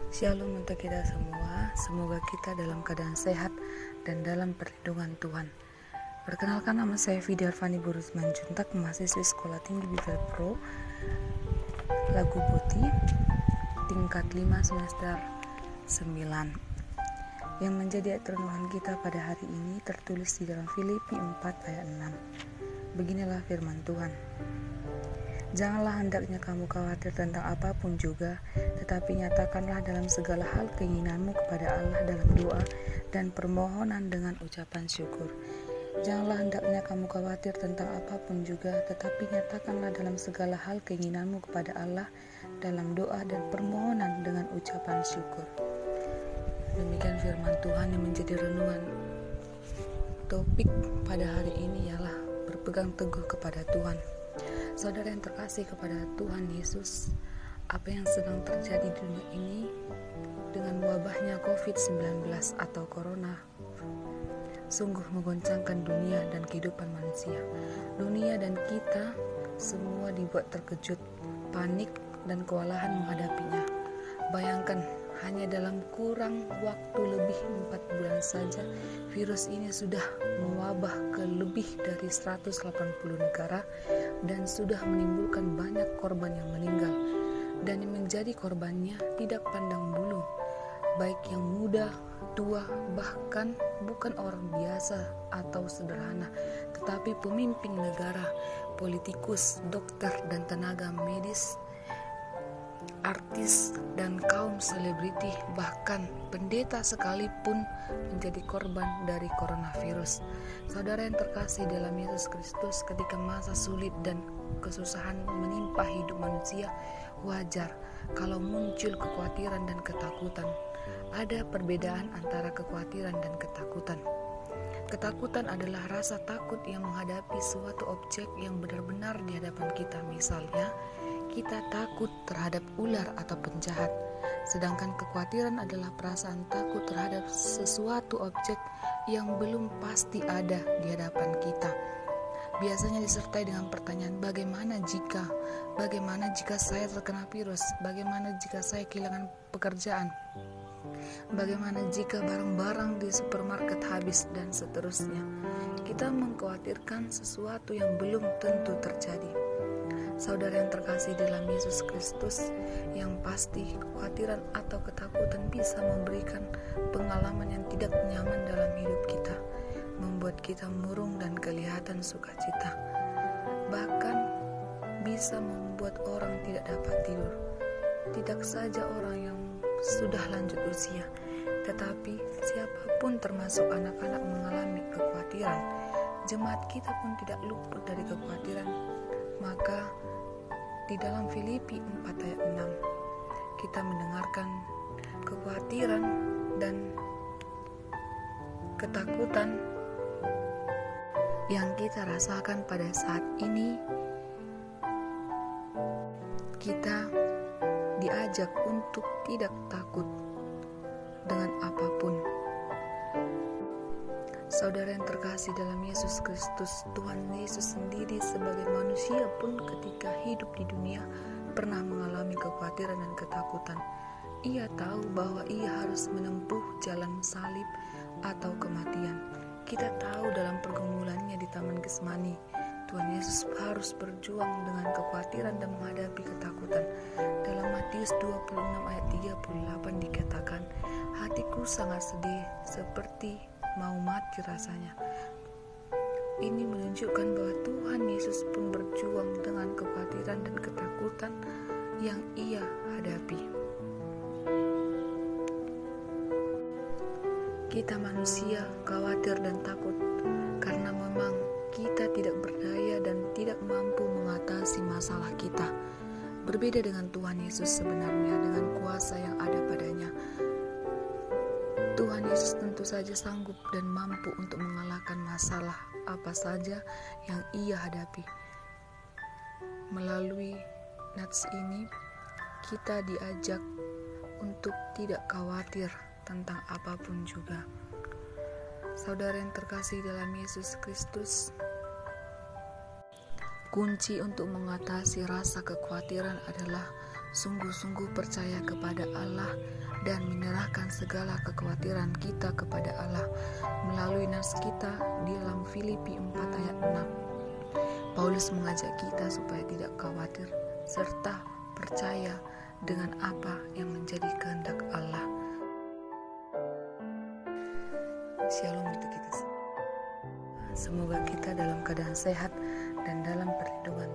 Shalom untuk kita semua, semoga kita dalam keadaan sehat dan dalam perlindungan Tuhan. Perkenalkan, nama saya Fida Arfani Burusman Juntak, mahasiswi Sekolah Tinggi Bibel Pro, Lagu Putih, tingkat 5 semester 9. Yang menjadi ayat renungan kita pada hari ini tertulis di dalam Filipi 4 ayat 6. Beginilah firman Tuhan. Janganlah hendaknya kamu khawatir tentang apapun juga, tetapi nyatakanlah dalam segala hal keinginanmu kepada Allah dalam doa dan permohonan dengan ucapan syukur. Janganlah hendaknya kamu khawatir tentang apapun juga, tetapi nyatakanlah dalam segala hal keinginanmu kepada Allah dalam doa dan permohonan dengan ucapan syukur. Demikian firman Tuhan yang menjadi renungan. Topik pada hari ini ialah berpegang teguh kepada Tuhan. Saudara yang terkasih kepada Tuhan Yesus, apa yang sedang terjadi di dunia ini dengan wabahnya COVID-19 atau Corona sungguh menggoncangkan dunia dan kehidupan manusia. Dunia dan kita semua dibuat terkejut, panik, dan kewalahan menghadapinya. Bayangkan, hanya dalam kurang waktu lebih 4 bulan saja, virus ini sudah mewabah ke lebih dari 180 negara dan sudah menimbulkan banyak korban yang meninggal. Dan yang menjadi korbannya tidak pandang bulu, baik yang muda, tua, bahkan bukan orang biasa atau sederhana, tetapi pemimpin negara, politikus, dokter dan tenaga medis, artis dan kaum selebriti, bahkan pendeta sekalipun menjadi korban dari coronavirus. Saudara yang terkasih dalam Yesus Kristus, ketika masa sulit dan kesusahan menimpa hidup manusia, wajar kalau muncul kekhawatiran dan ketakutan. Ada perbedaan antara kekhawatiran dan ketakutan. Ketakutan adalah rasa takut yang menghadapi suatu objek yang benar-benar di hadapan kita. Misalnya, kita takut terhadap ular atau penjahat. Sedangkan kekhawatiran adalah perasaan takut terhadap sesuatu objek yang belum pasti ada di hadapan kita. Biasanya disertai dengan pertanyaan, bagaimana jika saya terkena virus? Bagaimana jika saya kehilangan pekerjaan? Bagaimana jika barang-barang di supermarket habis, dan seterusnya. Kita mengkhawatirkan sesuatu yang belum tentu terjadi. Saudara yang terkasih dalam Yesus Kristus, yang pasti kekhawatiran atau ketakutan bisa memberikan pengalaman yang tidak nyaman dalam hidup kita, membuat kita murung dan kelihatan sukacita. Bahkan bisa membuat orang tidak dapat tidur. Tidak saja orang yang sudah lanjut usia, tetapi siapapun termasuk anak-anak mengalami kekhawatiran. Jemaat kita pun tidak luput dari kekhawatiran. Maka di dalam Filipi 4 ayat 6 kita mendengarkan kekhawatiran dan ketakutan yang kita rasakan pada saat ini. Kita diajak untuk tidak takut dengan apapun. Saudara yang terkasih dalam Yesus Kristus, Tuhan Yesus sendiri sebagai manusia pun ketika hidup di dunia pernah mengalami kekhawatiran dan ketakutan. Ia tahu bahwa ia harus menempuh jalan salib atau kematian. Kita tahu dalam pergumulannya di Taman Getsemani, Tuhan Yesus harus berjuang dengan kekhawatiran dan menghadapi ketakutan. Dalam Matius 26 ayat 38 dikatakan, hatiku sangat sedih seperti mau mati rasanya. Ini menunjukkan bahwa Tuhan Yesus pun berjuang dengan kekhawatiran dan ketakutan yang ia hadapi. Kita manusia khawatir dan takut karena memang kita tidak berdaya dan tidak mampu mengatasi masalah kita. Berbeda dengan Tuhan Yesus sebenarnya, dengan kuasa yang ada padanya. Tuhan Yesus tentu saja sanggup dan mampu untuk mengalahkan masalah apa saja yang ia hadapi. Melalui nats ini, kita diajak untuk tidak khawatir tentang apapun juga. Saudara yang terkasih dalam Yesus Kristus, kunci untuk mengatasi rasa kekhawatiran adalah sungguh-sungguh percaya kepada Allah dan menyerahkan segala kekhawatiran kita kepada Allah melalui nas kita di dalam Filipi 4 ayat 6. Paulus mengajak kita supaya tidak khawatir serta percaya dengan apa yang menjadi kehendak Allah. Shalom untuk kita semua. Semoga kita dalam keadaan sehat dan dalam perlindungan